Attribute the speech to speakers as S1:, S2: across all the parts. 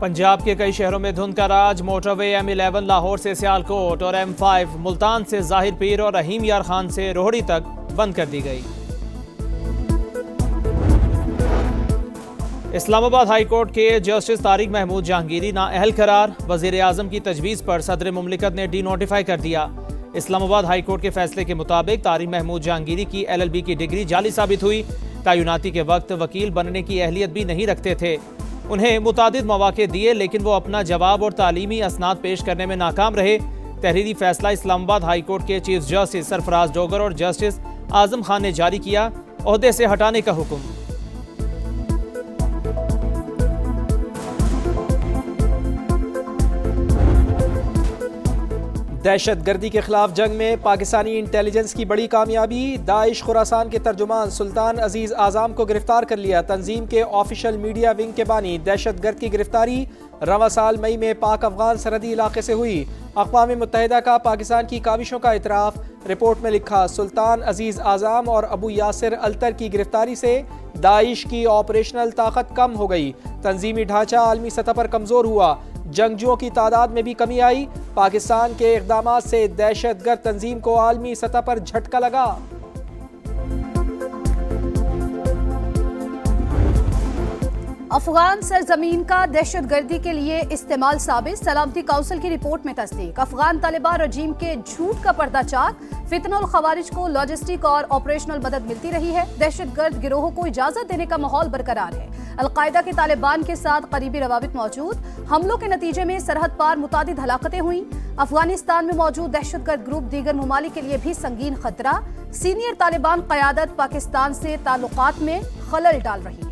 S1: पंजाब के कई शहरों में धुंध का राज। मोटरवे M11 लाहौर से सियालकोट और M5 मुल्तान से ज़ाहिर पीर और रहीम यार खान से रोहड़ी तक बंद कर दी गई। इस्लामाबाद हाई कोर्ट के जस्टिस तारिक महमूद जहांगीरी नाअहल करार। वज़ीर आज़म की तजवीज़ पर सदर मुमलिकत ने डी नोटिफाई कर दिया। इस्लामाबाद हाई कोर्ट के फैसले के मुताबिक तारिक महमूद जहांगीरी की LLB की डिग्री जाली साबित हुई। तैनाती के वक्त वकील बनने की अहलियत भी नहीं रखते थे। उन्हें मुतादिद मौके दिए लेकिन वो अपना जवाब और तालीमी असनाद पेश करने में नाकाम रहे। तहरीरी फैसला इस्लामाबाद हाई कोर्ट के चीफ जस्टिस सरफराज डोगर और जस्टिस आजम खान ने जारी किया। ओहदे से हटाने का हुक्म।
S2: दहशत गर्दी के खिलाफ जंग में पाकिस्तानी इंटेलिजेंस की बड़ी कामयाबी। दाइश खुरासान के तर्जुमान सुल्तान अजीज आज़ाम को गिरफ्तार कर लिया। तंजीम के ऑफिशियल मीडिया विंग के बानी दहशत गर्द की गिरफ्तारी रवां साल मई में पाक अफगान सरहदी इलाके से हुई। अक़वाम मुत्तहिदा का पाकिस्तान की काविशों का इतराफ़। रिपोर्ट में लिखा, सुल्तान अजीज आज़ाम और अबू यासिर अल्तर की गिरफ्तारी से दाइश की ऑपरेशनल ताकत कम हो गई। तंजीमी ढांचा आलमी सतह पर कमज़ोर हुआ। जंगजुओं की तादाद में भी कमी आई। पाकिस्तान के इक़दामात से दहशत गर्द तंजीम को आलमी सतह पर झटका लगा।
S3: अफगान सरजमीन का दहशत गर्दी के लिए इस्तेमाल साबित। सलामती काउंसिल की रिपोर्ट में तस्दीक। अफगान तालिबान रजीम के झूठ का पर्दाचाक। फितना और खवारिज को लॉजिस्टिक और ऑपरेशनल मदद मिलती रही है। दहशत गर्द गिरोहों को इजाजत देने का माहौल बरकरार है। अलकायदा के तालिबान के साथ करीबी रवाबित मौजूद। हमलों के नतीजे में सरहद पार मुतादिद हलाकतें हुई। अफगानिस्तान में मौजूद दहशत गर्द ग्रुप दीगर ममालिक के लिए भी संगीन खतरा। सीनियर तालिबान क़यादत पाकिस्तान से ताल्लुकात में खलल डाल रही है।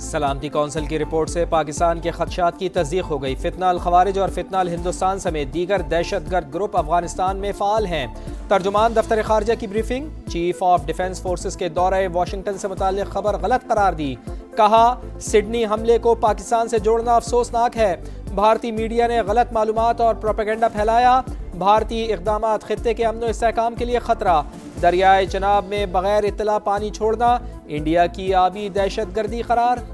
S2: सलामती काउंसिल की रिपोर्ट से पाकिस्तान के खदशात की तस्दीक हो गई। फितना अल खवारिज और फितना अल हिंदुस्तान समेत दीगर दहशत गर्द ग्रुप अफगानिस्तान में फ़ाल हैं। तर्जुमान दफ्तर खारजा की briefing. Chief of defence forces के दौरे वाशिंगटन से मुताल्लिक खबर गलत करार दी। कहा, सिडनी हमले को पाकिस्तान से जोड़ना अफसोसनाक है। भारतीय मीडिया ने गलत मालूमात और प्रोपेगेंडा फैलाया। भारतीय इक़दामात खित्ते के अमन व इस्तेहकाम के लिए खतरा। दरियाए चनाब में बगैर इत्तला पानी छोड़ना इंडिया की आबी दहशत गर्दी करार।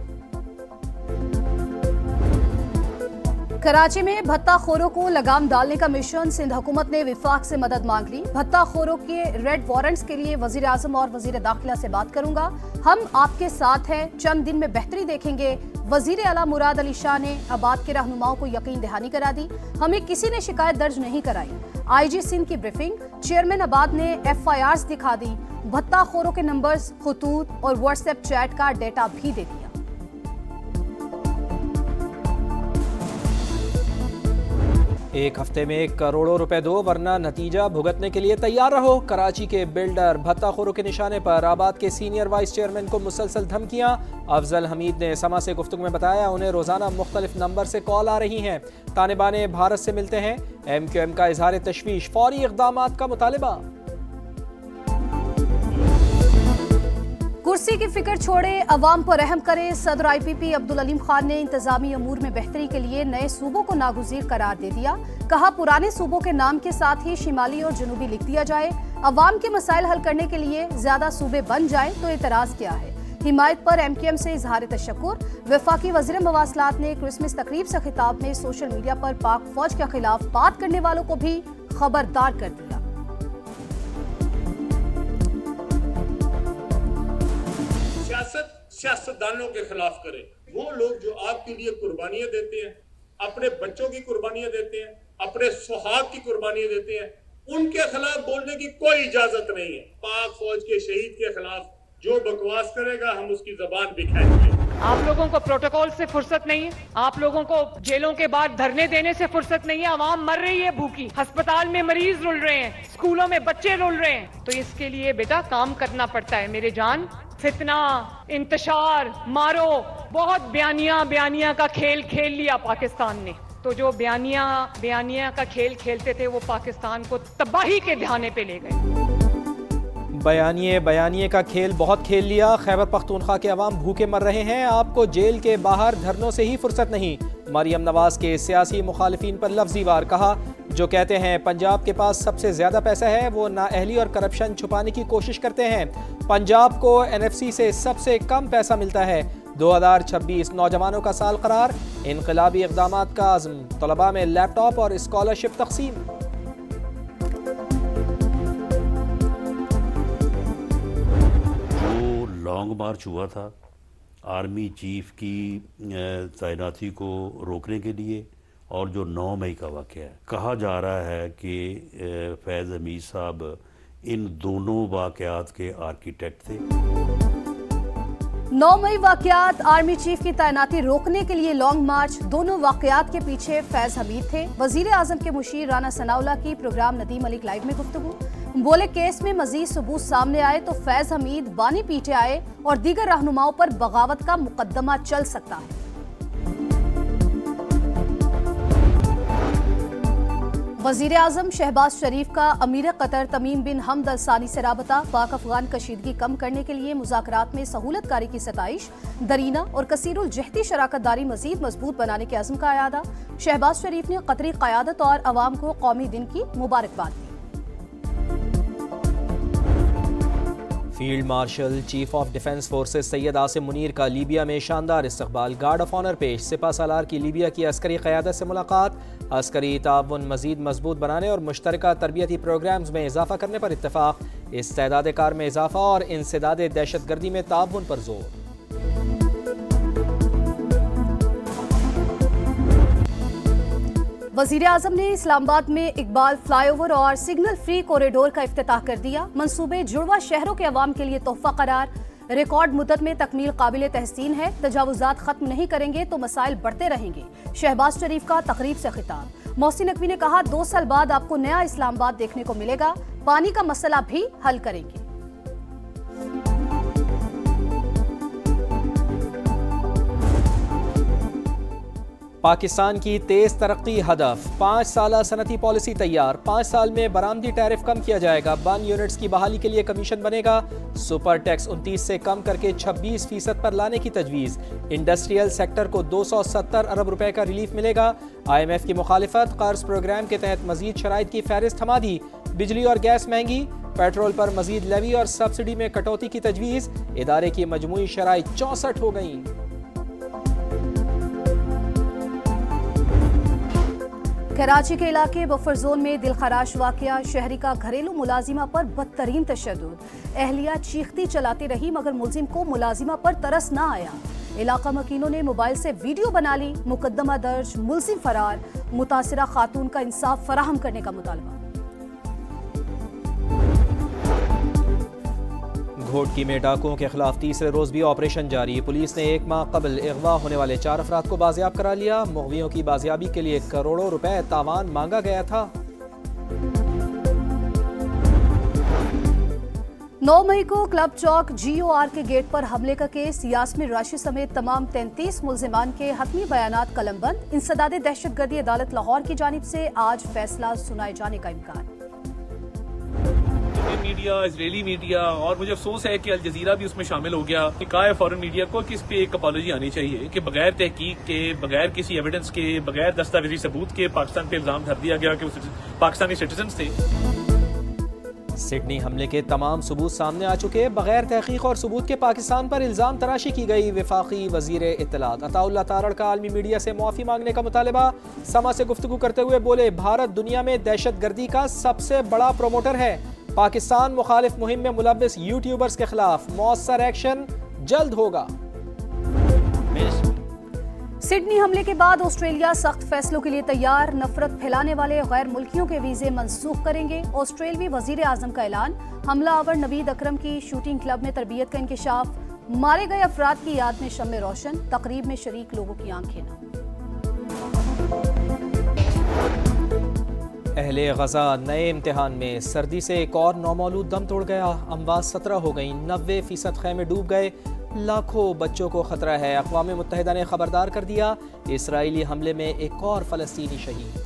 S3: कराची में भत्ताखोरों को लगाम डालने का मिशन। सिंध हुकूमत ने विफाक से मदद मांग ली। भत्ताखोरों के रेड वारंट्स के लिए वजीर आजम और वजीर दाखिला से बात करूंगा। हम आपके साथ हैं, चंद दिन में बेहतरी देखेंगे। वजीर आला मुराद अली शाह ने आबाद के रहनुमाओं को यकीन दहानी करा दी। हमें किसी ने शिकायत दर्ज नहीं कराई। IG सिंध की ब्रीफिंग। चेयरमैन आबाद ने FIRs दिखा दी। भत्ताखोरों के नंबर्स, खतूत और व्हाट्सएप चैट का डेटा भी दे दिया।
S2: एक हफ्ते में करोड़ों रुपए दो वरना नतीजा भुगतने के लिए तैयार रहो। कराची के बिल्डर भत्ताखोरों के निशाने पर। आबाद के सीनियर वाइस चेयरमैन को मुसलसल धमकियां। अफजल हमीद ने समा से गुफ्तगू में बताया, उन्हें रोजाना मुख्तलिफ नंबर से कॉल आ रही हैं। तालिबान भारत से मिलते हैं। MQM का इजहार तशवीश। फौरी इक़दामात का मुतालिबा।
S3: कुर्सी की फिक्र छोड़े, अवाम पर रहम करे। सदर IPP अब्दुल अलीम खान ने इंतजामी अमूर में बेहतरी के लिए नए सूबों को नागुज़ीर करार दे दिया। कहा, पुराने सूबों के नाम के साथ ही शिमाली और जनूबी लिख दिया जाए। अवाम के मसाइल हल करने के लिए ज्यादा सूबे बन जाए तो एतराज क्या है। हिमायत पर MQM से इजहार तशक्कुर। वफाकी वज़ीर मवासलात ने क्रिसमस तकरीब से खिताब में सोशल मीडिया पर पाक फौज के खिलाफ बात करने वालों को भी खबरदार कर दिया।
S4: सियासतदानों के खिलाफ करें। वो लोग जो आपके लिए कुर्बानियां देते हैं, अपने बच्चों की कुर्बानियां देते हैं, अपने सुहाग की कुर्बानियां देते हैं, उनके खिलाफ बोलने की कोई इजाजत नहीं है। पाक फौज के शहीद के खिलाफ जो बकवास करेगा हम उसकी जबान बिखेरेंगे।
S5: आप लोगों को प्रोटोकॉल से फुर्सत नहीं है। आप लोगों को जेलों के बाद धरने देने से फुर्सत नहीं है। आवाम मर रही है भूखी। अस्पताल में मरीज रुल रहे हैं, स्कूलों में बच्चे रुल रहे हैं। तो इसके लिए बेटा काम करना पड़ता है मेरे जान। फितना, इंतशार, मारो, बहुत बयानिया का खेल खेल लिया पाकिस्तान ने। तो जो बयानिया का खेल खेलते थे वो पाकिस्तान को तबाही के ध्याने पे ले गए।
S2: बयानिए का खेल बहुत खेल लिया। खैबर पख्तूनख्वा के अवाम भूखे मर रहे हैं। आपको जेल के बाहर धरनों से ही फुर्सत नहीं। مریم نواز کے سیاسی مخالفین پر لفظی وار، کہا جو کہتے ہیں پنجاب کے پاس سب سے زیادہ پیسہ ہے وہ نااہلی اور کرپشن چھپانے کی کوشش کرتے ہیں۔ پنجاب کو NFC سے سب سے کم پیسہ ملتا ہے۔ 2026 نوجوانوں کا سال قرار، انقلابی اقدامات کا عزم، طلباء میں لیپ ٹاپ اور اسکالرشپ تقسیم۔
S6: جو لانگ مارچ ہوا تھا آرمی چیف کی تعیناتی کو روکنے کے لیے، اور جو 9 مئی کا واقعہ ہے، کہا جا رہا ہے کہ فیض حمید صاحب ان دونوں واقعات کے آرکیٹیکٹ تھے۔
S3: 9 مئی واقعات، آرمی چیف کی تعیناتی روکنے کے لیے لانگ مارچ، دونوں واقعات کے پیچھے فیض حمید تھے۔ وزیر اعظم کے مشیر رانا ثناءاللہ کی پروگرام ندیم ملک لائیو میں گفتگو، بولے کیس میں مزید ثبوت سامنے آئے تو فیض حمید بانی پیٹے آئے اور دیگر رہنماؤں پر بغاوت کا مقدمہ چل سکتا ہے۔ وزیر اعظم شہباز شریف کا امیر قطر تمیم بن حمد الثانی سے رابطہ، پاک افغان کشیدگی کم کرنے کے لیے مذاکرات میں سہولت کاری کی ستائش، درینہ اور کثیر الجہتی شراکت داری مزید مضبوط بنانے کے عزم کا اعادہ۔ شہباز شریف نے قطری قیادت اور عوام کو قومی دن کی مبارکباد دی۔
S2: Field marshal chief of defence forces Syed Asim Munir کا لیبیا میں شاندار استقبال، گارڈ آف آنر پیش، سپہ سالار کی لیبیا کی عسکری قیادت سے ملاقات، عسکری تعاون مزید مضبوط بنانے اور مشترکہ تربیتی پروگرامز میں اضافہ کرنے پر اتفاق، استعداد کار میں اضافہ اور انسداد دہشت گردی میں تعاون پر زور۔
S3: وزیر اعظم نے اسلام آباد میں اقبال فلائی اوور اور سگنل فری کوریڈور کا افتتاح کر دیا، منصوبے جڑواں شہروں کے عوام کے لیے تحفہ قرار، ریکارڈ مدت میں تکمیل قابل تحسین ہے، تجاوزات ختم نہیں کریں گے تو مسائل بڑھتے رہیں گے۔ شہباز شریف کا تقریب سے خطاب، محسن نقوی نے کہا 2 سال بعد آپ کو نیا اسلام آباد دیکھنے کو ملے گا، پانی کا مسئلہ بھی حل کریں گے۔
S2: پاکستان کی تیز ترقی ہدف، 5 سالہ صنعتی پالیسی تیار، 5 سال میں برآمدی ٹیرف کم کیا جائے گا، بن یونٹس کی بحالی کے لیے کمیشن بنے گا، سپر ٹیکس 29 سے کم کر کے 26% پر لانے کی تجویز، انڈسٹریل سیکٹر کو 270 ارب روپے کا ریلیف ملے گا، IMF کی مخالفت، قرض پروگرام کے تحت مزید شرائط کی فہرست تھما دی، بجلی اور گیس مہنگی، پیٹرول پر مزید لیوی اور سبسڈی میں کٹوتی کی تجویز، ادارے کی مجموعی شرائط 64 ہو گئیں۔
S3: کراچی کے علاقے بفر زون میں دلخراش واقعہ، شہری کا گھریلو ملازمہ پر بدترین تشدد، اہلیہ چیختی چلاتی رہی مگر ملزم کو ملازمہ پر ترس نہ آیا، علاقہ مکینوں نے موبائل سے ویڈیو بنا لی، مقدمہ درج، ملزم فرار، متاثرہ خاتون کا انصاف فراہم کرنے کا مطالبہ۔
S2: گھوٹکی میں ڈاکوؤں کے خلاف تیسرے روز بھی آپریشن جاری، پولیس نے 1 ماہ قبل اغوا ہونے والے 4 افراد کو بازیاب کرا لیا، مغویوں کی بازیابی کے لیے کروڑوں روپے تاوان مانگا گیا تھا۔
S3: 9 مئی کو کلب چوک GOR کے گیٹ پر حملے کا کیس، یاسمین راشد سمیت تمام 33 ملزمان کے حتمی بیانات قلم بند، انسداد دہشت گردی عدالت لاہور کی جانب سے آج فیصلہ سنائے جانے کا امکان۔
S7: میڈیا، اسرائیلی میڈیا، اور مجھے افسوس ہے کہ الجزیرہ بھی اس میں شامل ہو گیا، کہا ہے فورن میڈیا کو کہ اس پہ ایک اپالوجی آنی چاہیے کہ بغیر تحقیق کے، بغیر کسی ایویڈنس کے، بغیر دستاویزی ثبوت کے پاکستان پہ الزام دھر دیا گیا کہ وہ پاکستانی سٹیزنز تھے۔
S2: سڈنی حملے کے تمام ثبوت سامنے آ چکے، بغیر تحقیق اور ثبوت کے پاکستان پر الزام تراشی کی گئی، وفاقی وزیر اطلاعات عطا اللہ تارڑ کا عالمی میڈیا سے معافی مانگنے کا مطالبہ، سما سے گفتگو کرتے ہوئے بولے بھارت دنیا میں دہشت گردی کا سب سے بڑا پروموٹر ہے، پاکستان مخالف مہم میں ملوث یوٹیوبرز کے خلاف مؤثر ایکشن جلد ہوگا۔
S3: سڈنی حملے کے بعد آسٹریلیا سخت فیصلوں کے لیے تیار، نفرت پھیلانے والے غیر ملکیوں کے ویزے منسوخ کریں گے، آسٹریلوی وزیر اعظم کا اعلان، حملہ آور نوید اکرم کی شوٹنگ کلب میں تربیت کا انکشاف، مارے گئے افراد کی یاد میں شمع روشن، تقریب میں شریک لوگوں کی آنکھیں نم۔
S2: اہل غزہ نئے امتحان میں، سردی سے ایک اور نومولود دم توڑ گیا، اموات 17 ہو گئیں، 90% خیمے ڈوب گئے، لاکھوں بچوں کو خطرہ ہے، اقوام متحدہ نے خبردار کر دیا، اسرائیلی حملے میں ایک اور فلسطینی شہید۔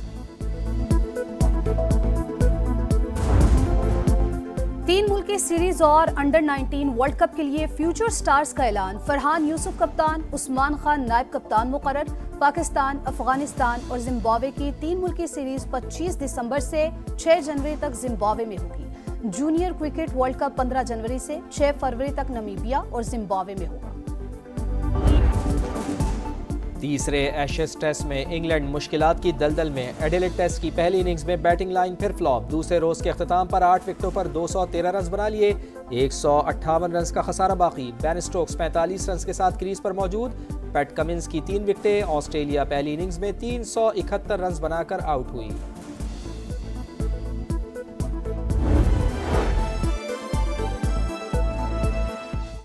S3: 3 मुल्की सीरीज और अंडर 19 वर्ल्ड कप के लिए फ्यूचर स्टार्स का ऐलान। फरहान यूसुफ कप्तान, उस्मान खान नायब कप्तान मुकर्रर। पाकिस्तान, अफगानिस्तान और जिम्बाब्वे की 3 मुल्की सीरीज 25 दिसंबर से 6 जनवरी तक जिम्बाब्वे में होगी। जूनियर क्रिकेट वर्ल्ड कप 15 जनवरी से 6 फरवरी तक नमीबिया और जिम्बाब्वे में होगा।
S2: तीसरे एशेज टेस्ट में इंग्लैंड मुश्किलात की दलदल में। एडिलेड टेस्ट की पहली इनिंग्स में बैटिंग लाइन फिर फ्लॉप। दूसरे रोज के अख्ताम पर 8 विकेटों पर 213 रन बना लिए। 158 रन का खसारा बाकी। बेन स्टोक्स 45 रन के साथ क्रीज पर मौजूद। पैट कमिंस की 3 विकेटें। ऑस्ट्रेलिया पहली इनिंग्स में 371 रन बनाकर आउट हुई।